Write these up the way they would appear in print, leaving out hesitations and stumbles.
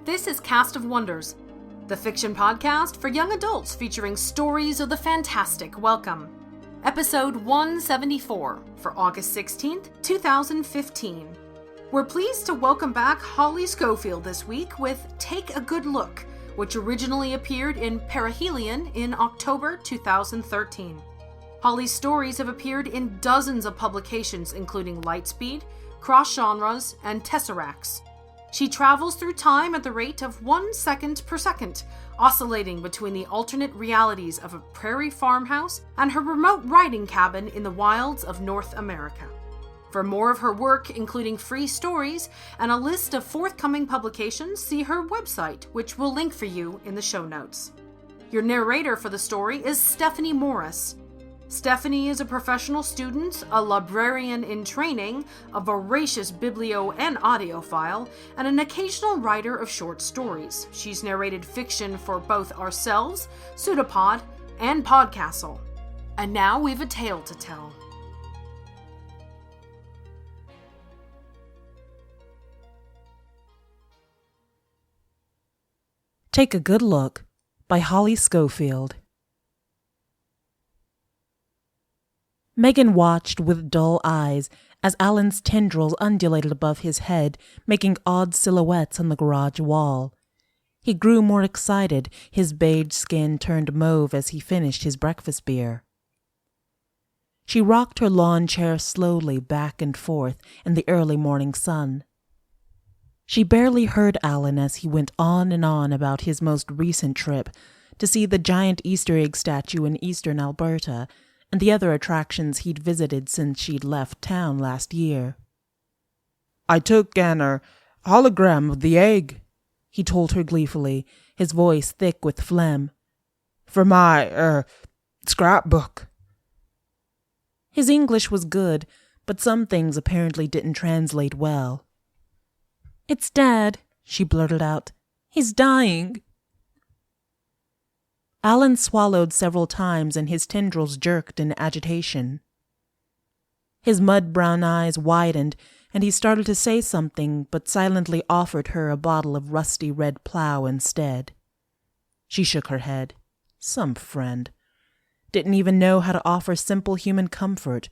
This is Cast of Wonders, the fiction podcast for young adults featuring stories of the fantastic. Welcome. Episode 174 for August 16th, 2015. We're pleased to welcome back Holly Schofield this week with Take a Good Look, which originally appeared in Perihelion in October 2013. Holly's stories have appeared in dozens of publications including Lightspeed, Cross Genres, and Tesseracts. She travels through time at the rate of 1 second per second, oscillating between the alternate realities of a prairie farmhouse and her remote writing cabin in the wilds of North America. For more of her work, including free stories and a list of forthcoming publications, see her website, which we'll link for you in the show notes. Your narrator for the story is Stephanie Morris. Stephanie is a professional student, a librarian in training, a voracious biblio and audiophile, and an occasional writer of short stories. She's narrated fiction for both ourselves, Pseudopod, and Podcastle. And now we've a tale to tell. Take a Good Look by Holly Schofield. Megan watched with dull eyes as Alan's tendrils undulated above his head, making odd silhouettes on the garage wall. He grew more excited, his beige skin turned mauve as he finished his breakfast beer. She rocked her lawn chair slowly back and forth in the early morning sun. She barely heard Alan as he went on and on about his most recent trip to see the giant Easter egg statue in eastern Alberta and the other attractions he'd visited since she'd left town last year. "I took an hologram of the egg," he told her gleefully, his voice thick with phlegm, "for my, scrapbook." His English was good, but some things apparently didn't translate well. "It's Dad," she blurted out. "He's dying." Alan swallowed several times and his tendrils jerked in agitation. His mud-brown eyes widened and he started to say something but silently offered her a bottle of rusty red Plough instead. She shook her head. Some friend. Didn't even know how to offer simple human comfort.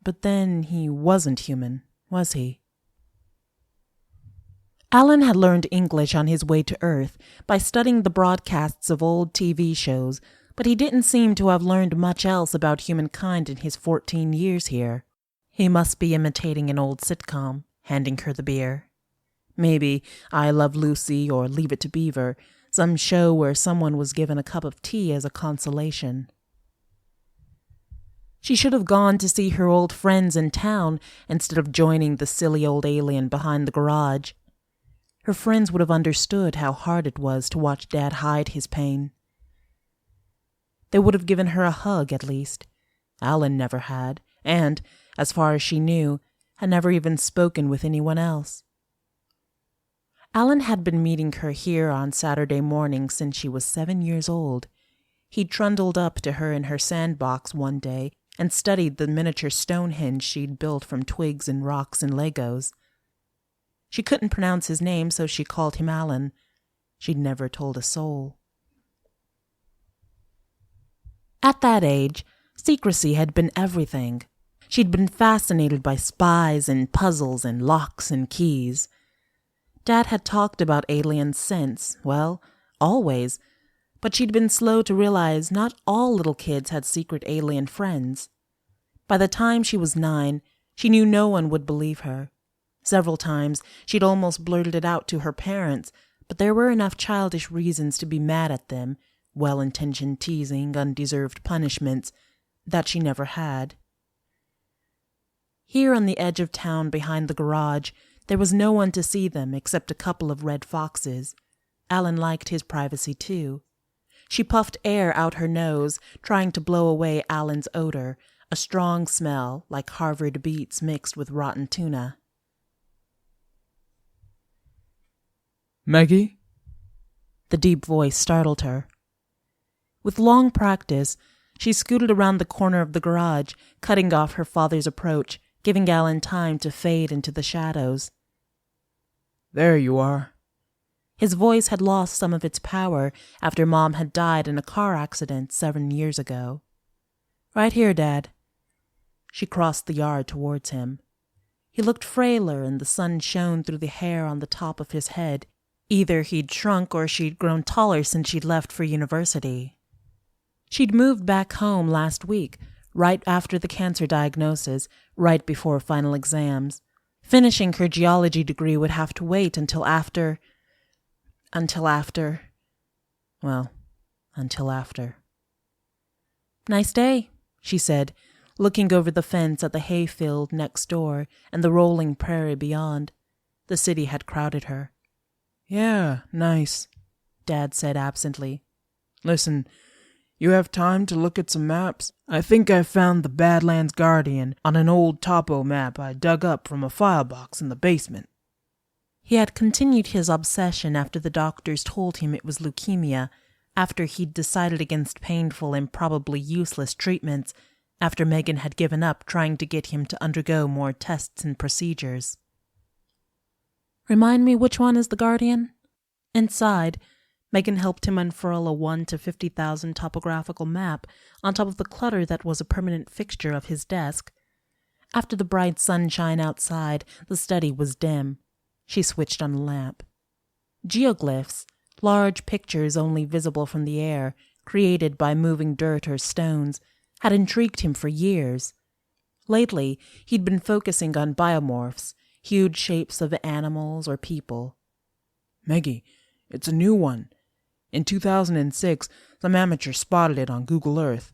But then he wasn't human, was he? Alan had learned English on his way to Earth by studying the broadcasts of old TV shows, but he didn't seem to have learned much else about humankind in his 14 years here. He must be imitating an old sitcom, handing her the beer. Maybe I Love Lucy or Leave It to Beaver, some show where someone was given a cup of tea as a consolation. She should have gone to see her old friends in town instead of joining the silly old alien behind the garage. Her friends would have understood how hard it was to watch Dad hide his pain. They would have given her a hug, at least. Alan never had, and, as far as she knew, had never even spoken with anyone else. Alan had been meeting her here on Saturday morning since she was 7 years old. He'd trundled up to her in her sandbox one day and studied the miniature Stonehenge she'd built from twigs and rocks and Legos. She couldn't pronounce his name, so she called him Alan. She'd never told a soul. At that age, secrecy had been everything. She'd been fascinated by spies and puzzles and locks and keys. Dad had talked about aliens since, well, always, but she'd been slow to realize not all little kids had secret alien friends. By the time she was 9, she knew no one would believe her. Several times, she'd almost blurted it out to her parents, but there were enough childish reasons to be mad at them, well-intentioned teasing, undeserved punishments, that she never had. Here on the edge of town behind the garage, there was no one to see them except a couple of red foxes. Alan liked his privacy too. She puffed air out her nose, trying to blow away Alan's odor, a strong smell like Harvard beets mixed with rotten tuna. "Maggie?" The deep voice startled her. With long practice, she scooted around the corner of the garage, cutting off her father's approach, giving Alan time to fade into the shadows. "There you are." His voice had lost some of its power after Mom had died in a car accident 7 years ago. "Right here, Dad." She crossed the yard towards him. He looked frailer and the sun shone through the hair on the top of his head. Either he'd shrunk or she'd grown taller since she'd left for university. She'd moved back home last week, right after the cancer diagnosis, right before final exams. Finishing her geology degree would have to wait until after. Until after. "Nice day," she said, looking over the fence at the hayfield next door and the rolling prairie beyond. The city had crowded her. "Yeah, nice," Dad said absently. "Listen, you have time to look at some maps? I think I found the Badlands Guardian on an old topo map I dug up from a file box in the basement." He had continued his obsession after the doctors told him it was leukemia, after he'd decided against painful and probably useless treatments, after Megan had given up trying to get him to undergo more tests and procedures. "Remind me which one is the Guardian?" Inside, Megan helped him unfurl a 1 to 50,000 topographical map on top of the clutter that was a permanent fixture of his desk. After the bright sunshine outside, the study was dim. She switched on the lamp. Geoglyphs, large pictures only visible from the air, created by moving dirt or stones, had intrigued him for years. Lately, he'd been focusing on biomorphs, huge shapes of animals or people. "Meggie, it's a new one. In 2006, some amateur spotted it on Google Earth,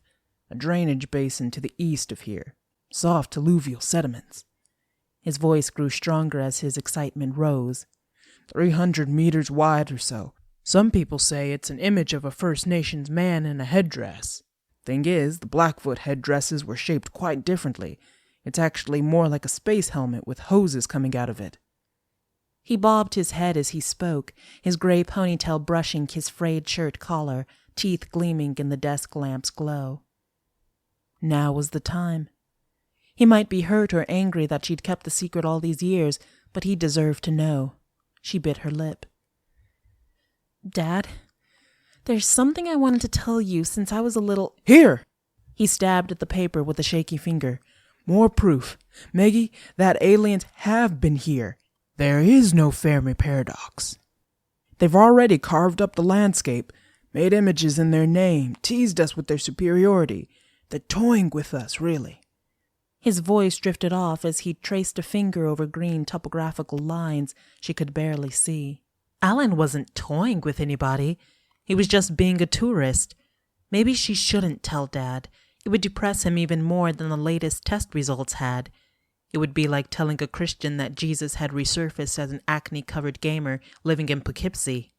a drainage basin to the east of here, soft alluvial sediments." His voice grew stronger as his excitement rose. 300 meters wide or so. Some people say it's an image of a First Nations man in a headdress. Thing is, the Blackfoot headdresses were shaped quite differently. It's actually more like a space helmet with hoses coming out of it. He bobbed his head as he spoke, his gray ponytail brushing his frayed shirt collar, teeth gleaming in the desk lamp's glow. Now was the time. He might be hurt or angry that she'd kept the secret all these years, but he deserved to know. She bit her lip. "Dad, there's something I wanted to tell you since I was a little—" "Here!" He stabbed at the paper with a shaky finger. "More proof. Meggie, that aliens have been here. There is no Fermi paradox. They've already carved up the landscape, made images in their name, teased us with their superiority. They're toying with us, really." His voice drifted off as he traced a finger over green topographical lines she could barely see. Alan wasn't toying with anybody. He was just being a tourist. Maybe she shouldn't tell Dad. It would depress him even more than the latest test results had. It would be like telling a Christian that Jesus had resurfaced as an acne-covered gamer living in Poughkeepsie.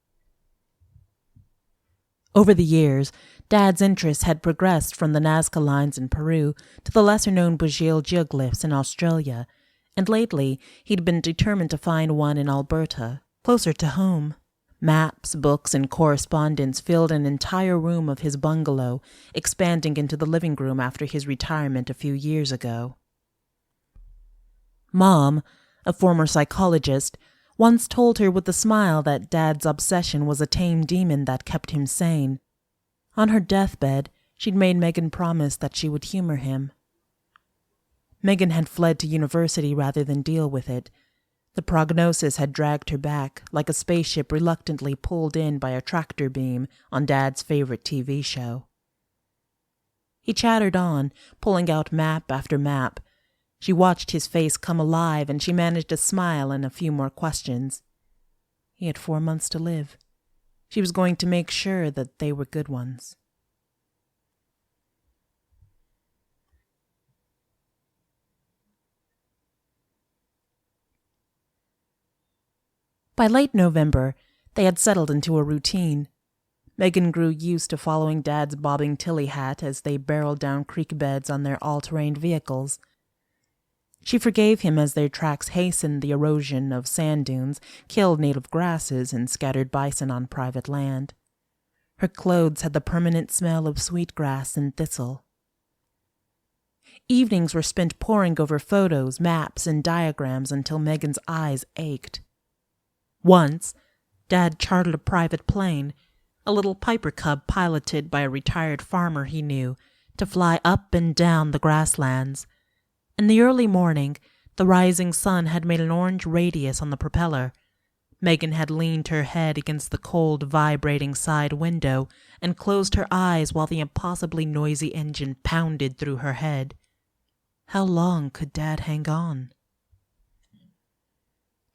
Over the years, Dad's interests had progressed from the Nazca lines in Peru to the lesser-known Bujil geoglyphs in Australia, and lately he'd been determined to find one in Alberta, closer to home. Maps, books, and correspondence filled an entire room of his bungalow, expanding into the living room after his retirement a few years ago. Mom, a former psychologist, once told her with a smile that Dad's obsession was a tame demon that kept him sane. On her deathbed, she'd made Megan promise that she would humor him. Megan had fled to university rather than deal with it. The prognosis had dragged her back, like a spaceship reluctantly pulled in by a tractor beam on Dad's favorite TV show. He chattered on, pulling out map after map. She watched his face come alive, and she managed a smile and a few more questions. He had 4 months to live. She was going to make sure that they were good ones. By late November, they had settled into a routine. Megan grew used to following Dad's bobbing Tilly hat as they barreled down creek beds on their all-terrain vehicles. She forgave him as their tracks hastened the erosion of sand dunes, killed native grasses, and scattered bison on private land. Her clothes had the permanent smell of sweetgrass and thistle. Evenings were spent poring over photos, maps, and diagrams until Megan's eyes ached. Once, Dad chartered a private plane, a little Piper Cub piloted by a retired farmer he knew, to fly up and down the grasslands. In the early morning, the rising sun had made an orange radius on the propeller. Megan had leaned her head against the cold, vibrating side window and closed her eyes while the impossibly noisy engine pounded through her head. How long could Dad hang on?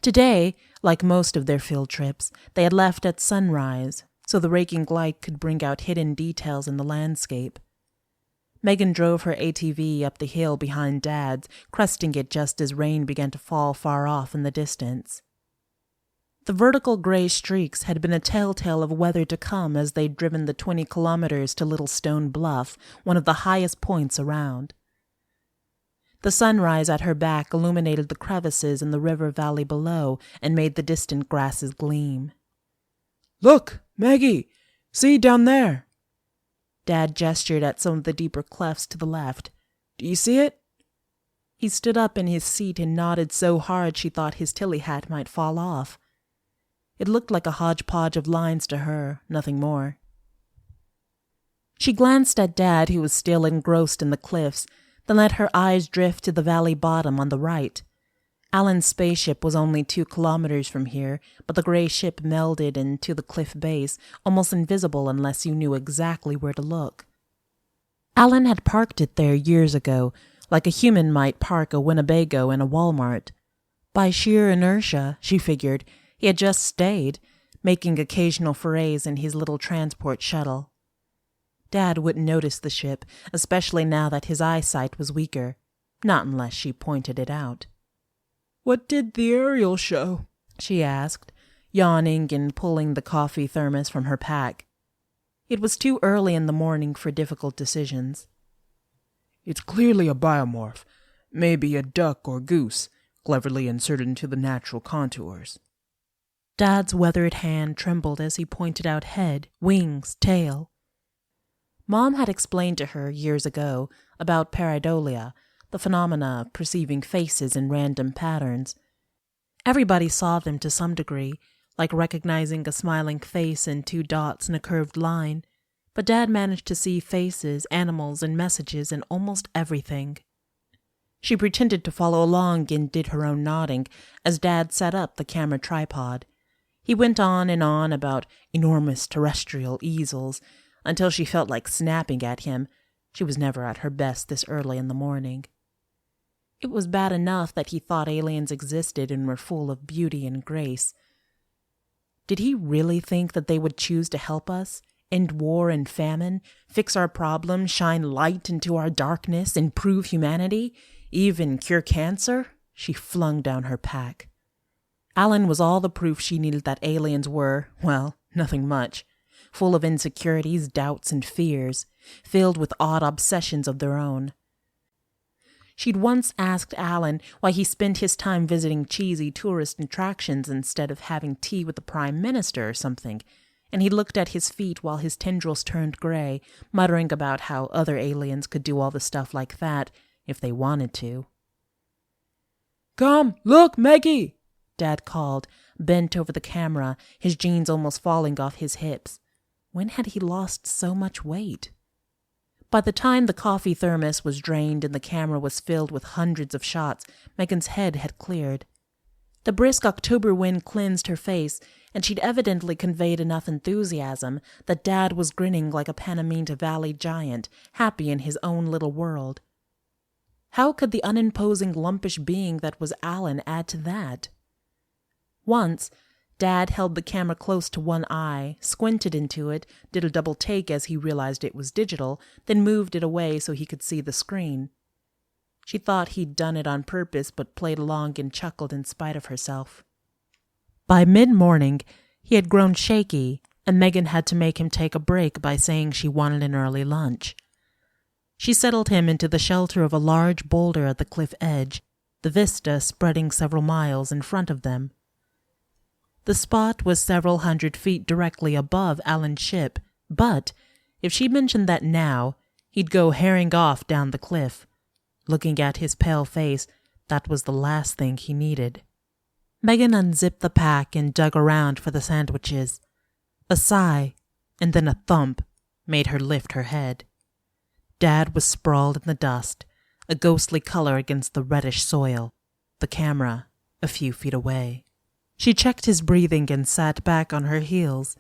Today, like most of their field trips, they had left at sunrise, so the raking light could bring out hidden details in the landscape. Megan drove her ATV up the hill behind Dad's, cresting it just as rain began to fall far off in the distance. The vertical gray streaks had been a telltale of weather to come as they'd driven the 20 kilometers to Little Stone Bluff, one of the highest points around. The sunrise at her back illuminated the crevices in the river valley below and made the distant grasses gleam. Look, Maggie! See down there! Dad gestured at some of the deeper clefts to the left. Do you see it? He stood up in his seat and nodded so hard she thought his tilly hat might fall off. It looked like a hodgepodge of lines to her, nothing more. She glanced at Dad, who was still engrossed in the cliffs, then let her eyes drift to the valley bottom on the right. Alan's spaceship was only 2 kilometers from here, but the gray ship melded into the cliff base, almost invisible unless you knew exactly where to look. Alan had parked it there years ago, like a human might park a Winnebago in a Walmart. By sheer inertia, she figured, he had just stayed, making occasional forays in his little transport shuttle. Dad wouldn't notice the ship, especially now that his eyesight was weaker, not unless she pointed it out. What did the aerial show? She asked, yawning and pulling the coffee thermos from her pack. It was too early in the morning for difficult decisions. It's clearly a biomorph, maybe a duck or goose, cleverly inserted into the natural contours. Dad's weathered hand trembled as he pointed out head, wings, tail. Mom had explained to her years ago about pareidolia, the phenomena of perceiving faces in random patterns. Everybody saw them to some degree, like recognizing a smiling face and 2 dots in a curved line, but Dad managed to see faces, animals, and messages in almost everything. She pretended to follow along and did her own nodding as Dad set up the camera tripod. He went on and on about enormous terrestrial easels, until she felt like snapping at him. She was never at her best this early in the morning. It was bad enough that he thought aliens existed and were full of beauty and grace. Did he really think that they would choose to help us, end war and famine, fix our problems, shine light into our darkness, improve humanity, even cure cancer? She flung down her pack. Alan was all the proof she needed that aliens were, well, nothing much. Full of insecurities, doubts, and fears, filled with odd obsessions of their own. She'd once asked Alan why he spent his time visiting cheesy tourist attractions instead of having tea with the Prime Minister or something, and he looked at his feet while his tendrils turned gray, muttering about how other aliens could do all the stuff like that if they wanted to. Come, look, Maggie! Dad called, bent over the camera, his jeans almost falling off his hips. When had he lost so much weight? By the time the coffee thermos was drained and the camera was filled with hundreds of shots, Megan's head had cleared. The brisk October wind cleansed her face, and she'd evidently conveyed enough enthusiasm that Dad was grinning like a Panamint Valley giant, happy in his own little world. How could the unimposing lumpish being that was Alan add to that? Once, Dad held the camera close to one eye, squinted into it, did a double take as he realized it was digital, then moved it away so he could see the screen. She thought he'd done it on purpose, but played along and chuckled in spite of herself. By mid-morning, he had grown shaky, and Megan had to make him take a break by saying she wanted an early lunch. She settled him into the shelter of a large boulder at the cliff edge, the vista spreading several miles in front of them. The spot was several hundred feet directly above Alan's ship, but if she mentioned that now, he'd go herring off down the cliff. Looking at his pale face, that was the last thing he needed. Megan unzipped the pack and dug around for the sandwiches. A sigh, and then a thump, made her lift her head. Dad was sprawled in the dust, a ghostly color against the reddish soil, the camera a few feet away. She checked his breathing and sat back on her heels.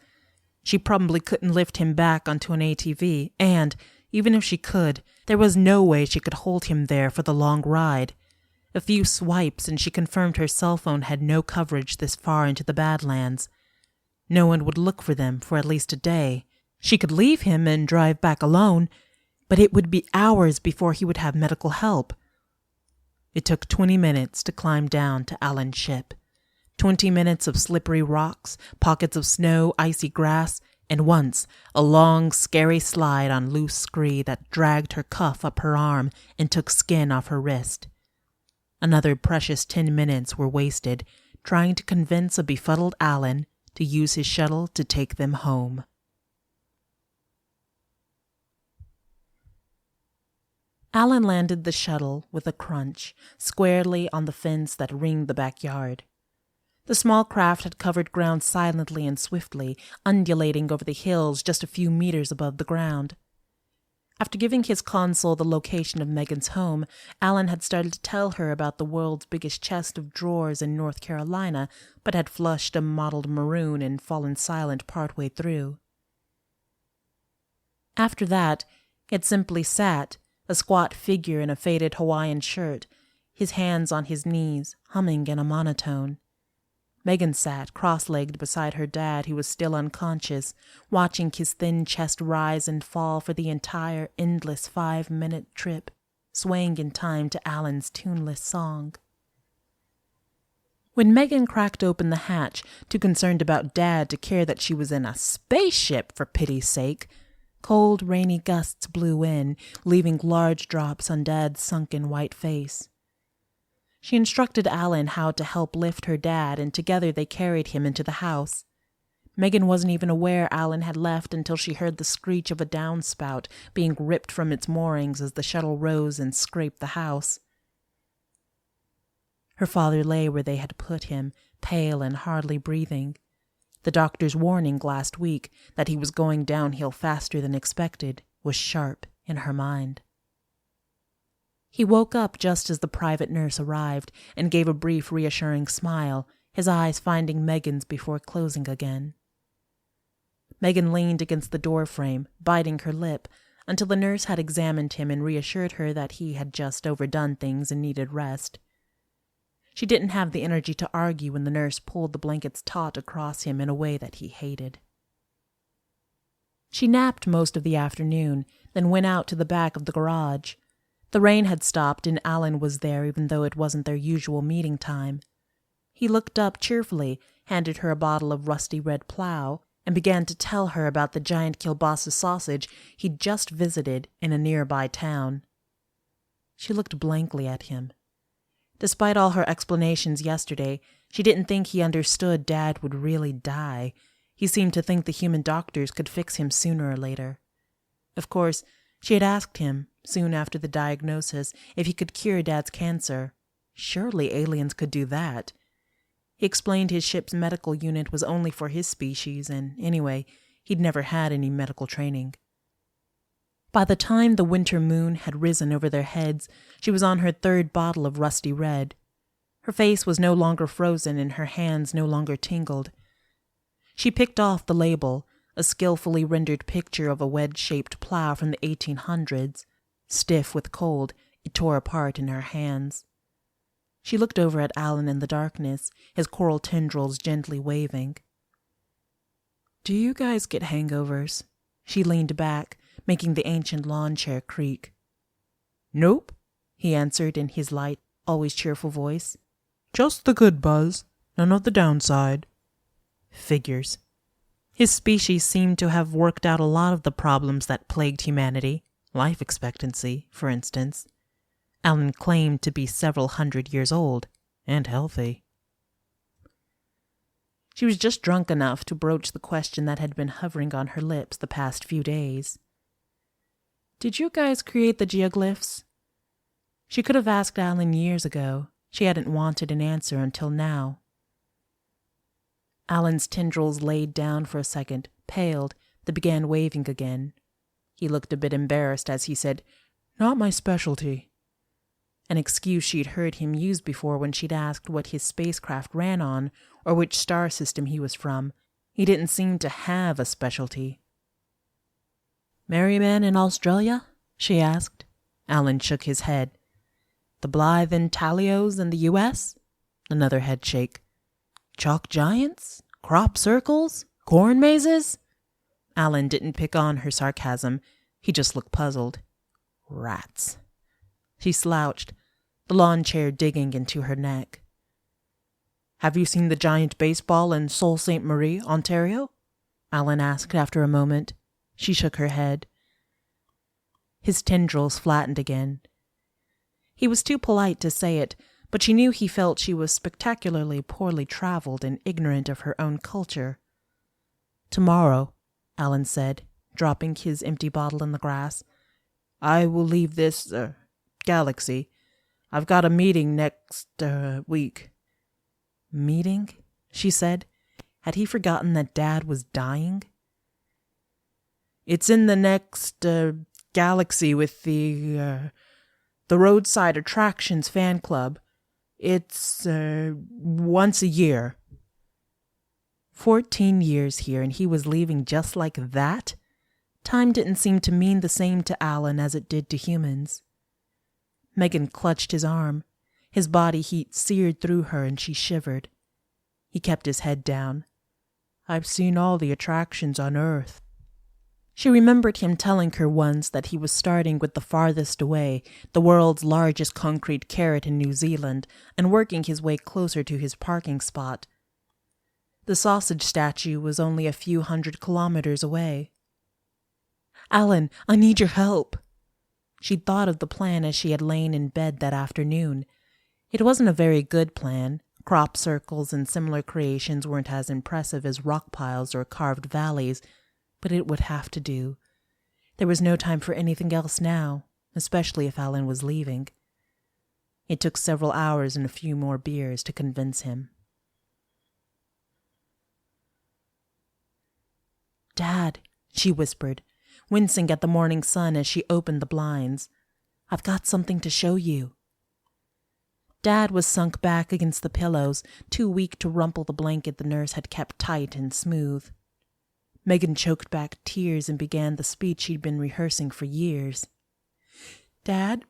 She probably couldn't lift him back onto an ATV, and, even if she could, there was no way she could hold him there for the long ride. A few swipes and she confirmed her cell phone had no coverage this far into the Badlands. No one would look for them for at least a day. She could leave him and drive back alone, but it would be hours before he would have medical help. It took 20 minutes to climb down to Alan's ship. 20 minutes of slippery rocks, pockets of snow, icy grass, and once a long, scary slide on loose scree that dragged her cuff up her arm and took skin off her wrist. Another precious 10 minutes were wasted trying to convince a befuddled Alan to use his shuttle to take them home. Alan landed the shuttle with a crunch squarely on the fence that ringed the backyard. The small craft had covered ground silently and swiftly, undulating over the hills just a few meters above the ground. After giving his console the location of Megan's home, Alan had started to tell her about the world's biggest chest of drawers in North Carolina, but had flushed a mottled maroon and fallen silent partway through. After that, he had simply sat, a squat figure in a faded Hawaiian shirt, his hands on his knees, humming in a monotone. Megan sat cross-legged beside her dad, who was still unconscious, watching his thin chest rise and fall for the entire endless 5-minute trip, swaying in time to Alan's tuneless song. When Megan cracked open the hatch, too concerned about Dad to care that she was in a spaceship, for pity's sake, cold, rainy gusts blew in, leaving large drops on Dad's sunken white face. She instructed Alan how to help lift her dad, and together they carried him into the house. Megan wasn't even aware Alan had left until she heard the screech of a downspout being ripped from its moorings as the shuttle rose and scraped the house. Her father lay where they had put him, pale and hardly breathing. The doctor's warning last week that he was going downhill faster than expected was sharp in her mind. He woke up just as the private nurse arrived and gave a brief, reassuring smile, his eyes finding Megan's before closing again. Megan leaned against the doorframe, biting her lip, until the nurse had examined him and reassured her that he had just overdone things and needed rest. She didn't have the energy to argue when the nurse pulled the blankets taut across him in a way that he hated. She napped most of the afternoon, then went out to the back of the garage. The rain had stopped and Alan was there even though it wasn't their usual meeting time. He looked up cheerfully, handed her a bottle of rusty red Plow, and began to tell her about the giant kielbasa sausage he'd just visited in a nearby town. She looked blankly at him. Despite all her explanations yesterday, she didn't think he understood Dad would really die. He seemed to think the human doctors could fix him sooner or later. Of course, she had asked him, soon after the diagnosis, if he could cure Dad's cancer. Surely aliens could do that. He explained his ship's medical unit was only for his species, and anyway, he'd never had any medical training. By the time the winter moon had risen over their heads, she was on her third bottle of rusty red. Her face was no longer frozen and her hands no longer tingled. She picked off the label, a skillfully rendered picture of a wedge-shaped plow from the 1800s. Stiff with cold, it tore apart in her hands. She looked over at Alan in the darkness, his coral tendrils gently waving. "Do you guys get hangovers?" She leaned back, making the ancient lawn chair creak. "Nope," he answered in his light, always cheerful voice. "Just the good buzz, none of the downside." Figures. His species seemed to have worked out a lot of the problems that plagued humanity. Life expectancy, for instance. Alan claimed to be several hundred years old, and healthy. She was just drunk enough to broach the question that had been hovering on her lips the past few days. "Did you guys create the geoglyphs?" She could have asked Alan years ago. She hadn't wanted an answer until now. Alan's tendrils laid down for a second, paled, then began waving again. He looked a bit embarrassed as he said, "Not my specialty." an excuse she'd heard him use before when she'd asked what his spacecraft ran on or which star system he was from. He didn't seem to have a specialty. "Marry man in Australia?" she asked. Alan shook his head. "The Blythe and Talios in the U.S.? Another head shake. "Chalk giants? Crop circles? Corn mazes?" Alan didn't pick on her sarcasm. He just looked puzzled. "Rats." She slouched, the lawn chair digging into her neck. "Have you seen the giant baseball in Sault Ste. Marie, Ontario?" Alan asked after a moment. She shook her head. His tendrils flattened again. He was too polite to say it, but she knew he felt she was spectacularly poorly traveled and ignorant of her own culture. "Tomorrow," Alan said, dropping his empty bottle in the grass, "I will leave this, galaxy. I've got a meeting next, week." "Meeting?" she said. Had he forgotten that Dad was dying? "It's in the next, galaxy with the Roadside Attractions fan club. It's, once a year." 14 years here, and he was leaving just like that? Time didn't seem to mean the same to Alan as it did to humans. Megan clutched his arm. His body heat seared through her and she shivered. He kept his head down. "I've seen all the attractions on Earth." She remembered him telling her once that he was starting with the farthest away, the world's largest concrete carrot in New Zealand, and working his way closer to his parking spot. The sausage statue was only a few 100 kilometers away. "Alan, I need your help." She'd thought of the plan as she had lain in bed that afternoon. It wasn't a very good plan. Crop circles and similar creations weren't as impressive as rock piles or carved valleys, but it would have to do. There was no time for anything else now, especially if Alan was leaving. It took several hours and a few more beers to convince him. "Dad," she whispered, wincing at the morning sun as she opened the blinds. "I've got something to show you." Dad was sunk back against the pillows, too weak to rumple the blanket the nurse had kept tight and smooth. Megan choked back tears and began the speech she'd been rehearsing for years. "Dad,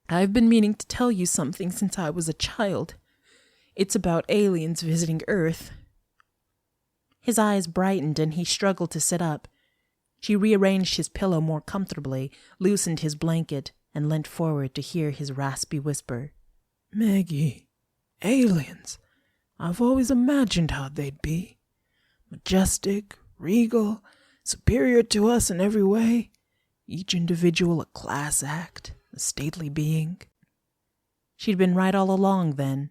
I've been meaning to tell you something since I was a child. It's about aliens visiting Earth." His eyes brightened and he struggled to sit up. She rearranged his pillow more comfortably, loosened his blanket, and leant forward to hear his raspy whisper. "Maggie, aliens. I've always imagined how they'd be. Majestic, regal, superior to us in every way. Each individual a class act, a stately being." She'd been right all along, then.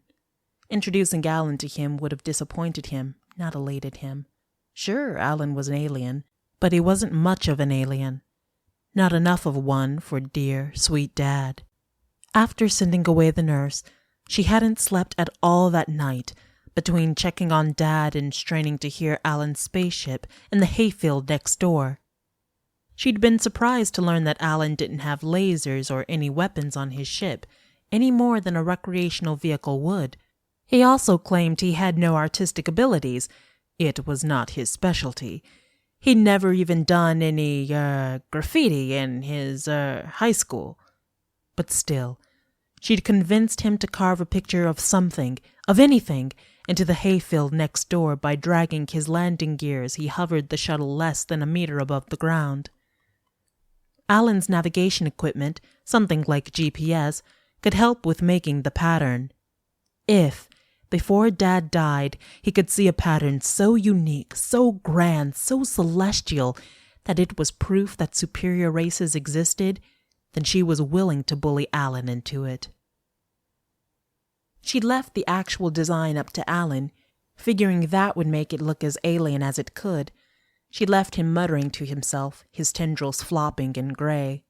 Introducing Alan to him would have disappointed him, not elated him. Sure, Alan was an alien, but he wasn't much of an alien. Not enough of one for dear, sweet Dad. After sending away the nurse, she hadn't slept at all that night, between checking on Dad and straining to hear Alan's spaceship in the hayfield next door. She'd been surprised to learn that Alan didn't have lasers or any weapons on his ship, any more than a recreational vehicle would. He also claimed he had no artistic abilities. It was not his specialty. He'd never even done any, graffiti in his, high school. But still, she'd convinced him to carve a picture of something, of anything, into the hayfield next door by dragging his landing gear as he hovered the shuttle less than a meter above the ground. Alan's navigation equipment, something like GPS, could help with making the pattern. If, before Dad died, he could see a pattern so unique, so grand, so celestial, that it was proof that superior races existed, then she was willing to bully Alan into it. She'd left the actual design up to Alan, figuring that would make it look as alien as it could. She left him muttering to himself, his tendrils flopping in gray.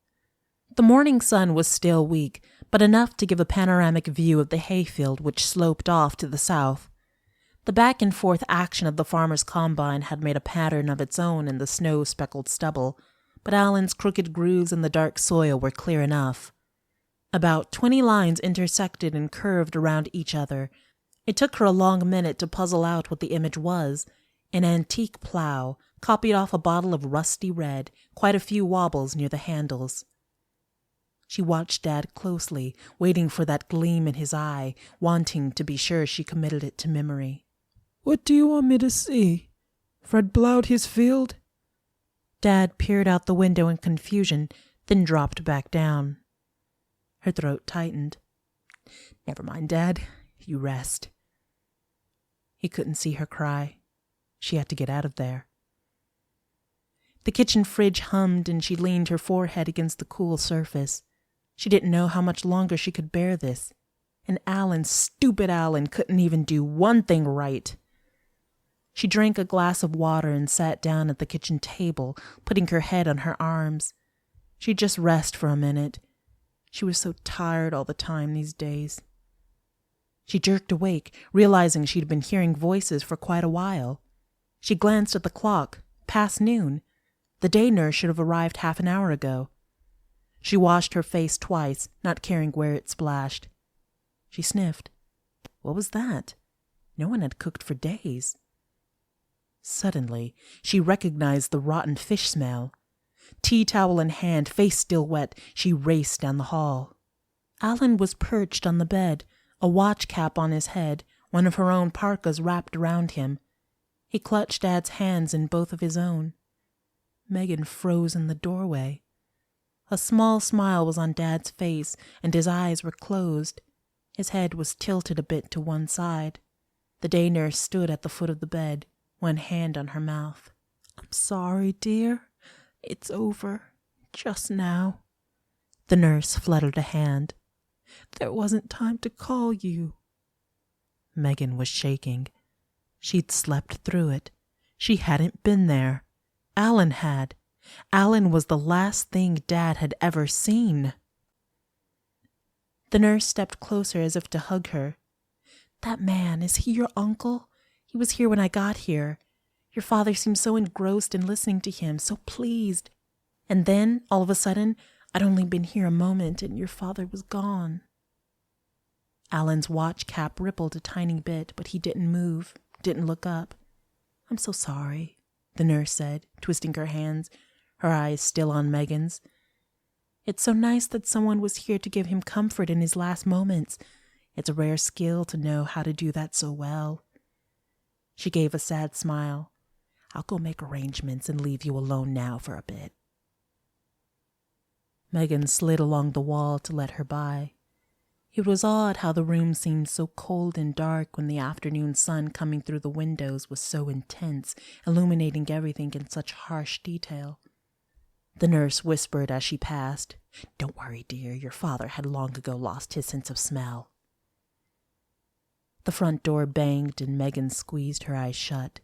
The morning sun was still weak, but enough to give a panoramic view of the hayfield which sloped off to the south. The back-and-forth action of the farmer's combine had made a pattern of its own in the snow-speckled stubble, but Alan's crooked grooves in the dark soil were clear enough. About 20 lines intersected and curved around each other. It took her a long minute to puzzle out what the image was. An antique plow, copied off a bottle of rusty red, quite a few wobbles near the handles. She watched Dad closely, waiting for that gleam in his eye, wanting to be sure she committed it to memory. What do you want me to see? Fred plowed his field? Dad peered out the window in confusion, then dropped back down. Her throat tightened. Never mind, Dad. You rest. He couldn't see her cry. She had to get out of there. The kitchen fridge hummed and she leaned her forehead against the cool surface. She didn't know how much longer she could bear this. And Alan, stupid Alan, couldn't even do one thing right. She drank a glass of water and sat down at the kitchen table, putting her head on her arms. She'd just rest for a minute. She was so tired all the time these days. She jerked awake, realizing she'd been hearing voices for quite a while. She glanced at the clock. Past noon. The day nurse should have arrived half an hour ago. She washed her face twice, not caring where it splashed. She sniffed. What was that? No one had cooked for days. Suddenly, she recognized the rotten fish smell. Tea towel in hand, face still wet, she raced down the hall. Alan was perched on the bed, a watch cap on his head, one of her own parkas wrapped around him. He clutched Dad's hands in both of his own. Megan froze in the doorway. A small smile was on Dad's face, and his eyes were closed. His head was tilted a bit to one side. The day nurse stood at the foot of the bed, one hand on her mouth. I'm sorry, dear. It's over. Just now. The nurse fluttered a hand. There wasn't time to call you. Megan was shaking. She'd slept through it. She hadn't been there. Alan had. Alan was the last thing Dad had ever seen. The nurse stepped closer as if to hug her. That man, is he your uncle? He was here when I got here. Your father seemed so engrossed in listening to him, so pleased. And then, all of a sudden, I'd only been here a moment and your father was gone. Alan's watch cap rippled a tiny bit, but he didn't move, didn't look up. I'm so sorry, the nurse said, twisting her hands, her eyes still on Megan's. It's so nice that someone was here to give him comfort in his last moments. It's a rare skill to know how to do that so well. She gave a sad smile. I'll go make arrangements and leave you alone now for a bit. Megan slid along the wall to let her by. It was odd how the room seemed so cold and dark when the afternoon sun coming through the windows was so intense, illuminating everything in such harsh detail. The nurse whispered as she passed, Don't worry, dear, your father had long ago lost his sense of smell. The front door banged and Megan squeezed her eyes shut.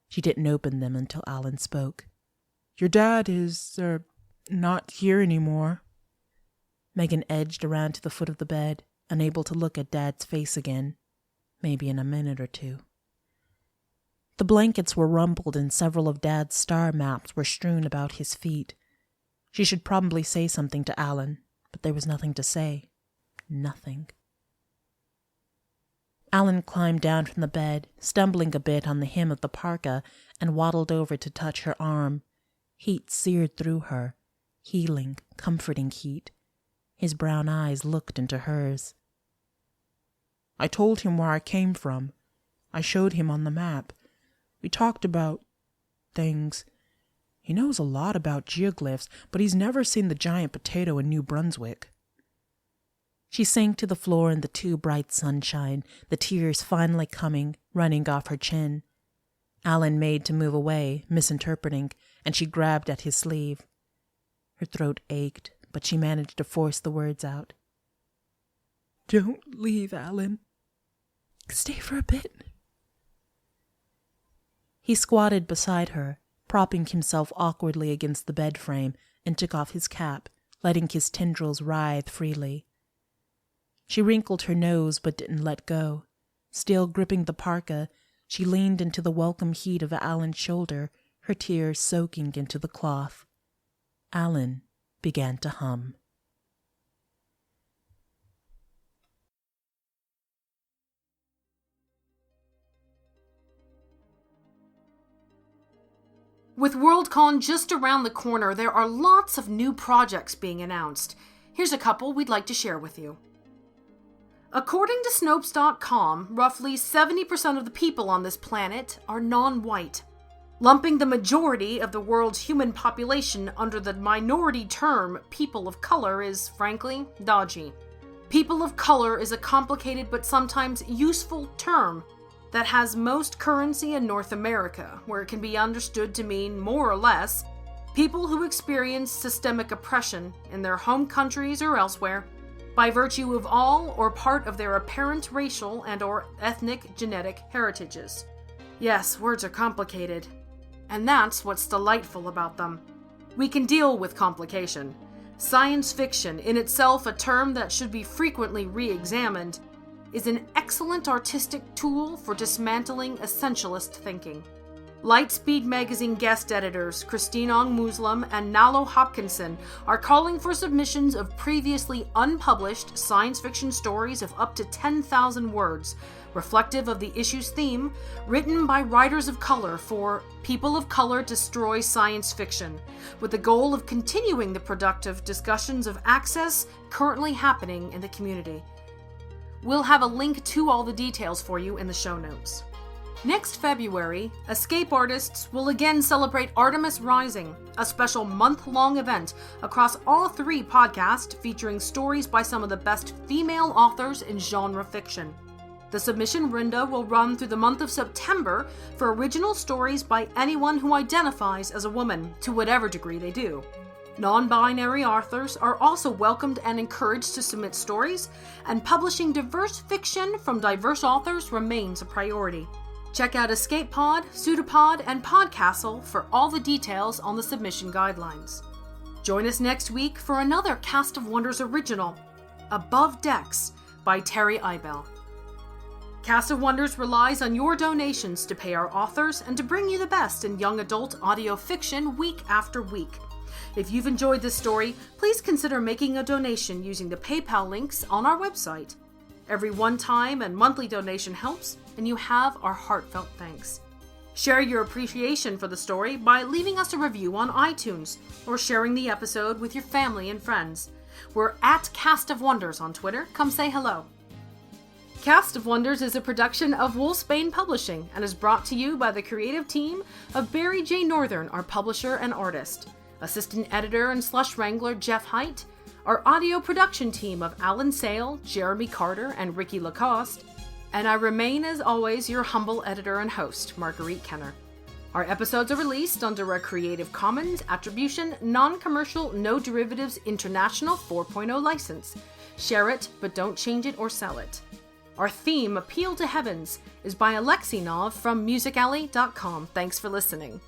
She didn't open them until Alan spoke. Your dad is, not here anymore. Megan edged around to the foot of the bed, unable to look at Dad's face again. Maybe in a minute or two. The blankets were rumpled and several of Dad's star maps were strewn about his feet. She should probably say something to Alan, but there was nothing to say. Nothing. Alan climbed down from the bed, stumbling a bit on the hem of the parka, and waddled over to touch her arm. Heat seared through her. Healing, comforting heat. His brown eyes looked into hers. I told him where I came from. I showed him on the map. We talked about things. He knows a lot about geoglyphs, but he's never seen the giant potato in New Brunswick. She sank to the floor in the too bright sunshine, the tears finally coming, running off her chin. Alan made to move away, misinterpreting, and she grabbed at his sleeve. Her throat ached, but she managed to force the words out. Don't leave, Alan. Stay for a bit. He squatted beside her, propping himself awkwardly against the bed frame, and took off his cap, letting his tendrils writhe freely. She wrinkled her nose but didn't let go. Still gripping the parka, She leaned into the welcome heat of Alan's shoulder, her tears soaking into the cloth. Alan began to hum. With Worldcon just around the corner, there are lots of new projects being announced. Here's a couple we'd like to share with you. According to Snopes.com, roughly 70% of the people on this planet are non-white. Lumping the majority of the world's human population under the minority term people of color is, frankly, dodgy. People of color is a complicated but sometimes useful term that has most currency in North America, where it can be understood to mean, more or less, people who experience systemic oppression in their home countries or elsewhere by virtue of all or part of their apparent racial and/or ethnic genetic heritages. Yes, words are complicated, and that's what's delightful about them. We can deal with complication. Science fiction, in itself a term that should be frequently re-examined, is an excellent artistic tool for dismantling essentialist thinking. Lightspeed magazine guest editors Christine Ong Muslim and Nalo Hopkinson are calling for submissions of previously unpublished science fiction stories of up to 10,000 words, reflective of the issue's theme, written by writers of color for People of Color Destroy Science Fiction, with the goal of continuing the productive discussions of access currently happening in the community. We'll have a link to all the details for you in the show notes. Next February, Escape Artists will again celebrate Artemis Rising, a special month-long event across all 3 podcasts featuring stories by some of the best female authors in genre fiction. The submission window will run through the month of September for original stories by anyone who identifies as a woman, to whatever degree they do. Non-binary authors are also welcomed and encouraged to submit stories, and publishing diverse fiction from diverse authors remains a priority. Check out Escape Pod, Pseudopod, and Podcastle for all the details on the submission guidelines. Join us next week for another Cast of Wonders original, Above Decks by Terry Eibel. Cast of Wonders relies on your donations to pay our authors and to bring you the best in young adult audio fiction week after week. If you've enjoyed this story, please consider making a donation using the PayPal links on our website. Every one-time and monthly donation helps, and you have our heartfelt thanks. Share your appreciation for the story by leaving us a review on iTunes or sharing the episode with your family and friends. We're at Cast of Wonders on Twitter. Come say hello. Cast of Wonders is a production of Wolfsbane Publishing and is brought to you by the creative team of Barry J. Northern, our publisher and artist. Assistant editor and slush wrangler Jeff Height, our audio production team of Alan Sale, Jeremy Carter, and Ricky Lacoste, and I remain, as always, your humble editor and host, Marguerite Kenner. Our episodes are released under a Creative Commons Attribution, Non-Commercial, No Derivatives International 4.0 license. Share it, but don't change it or sell it. Our theme, Appeal to Heavens, is by Alexei Nov from musicalley.com. Thanks for listening.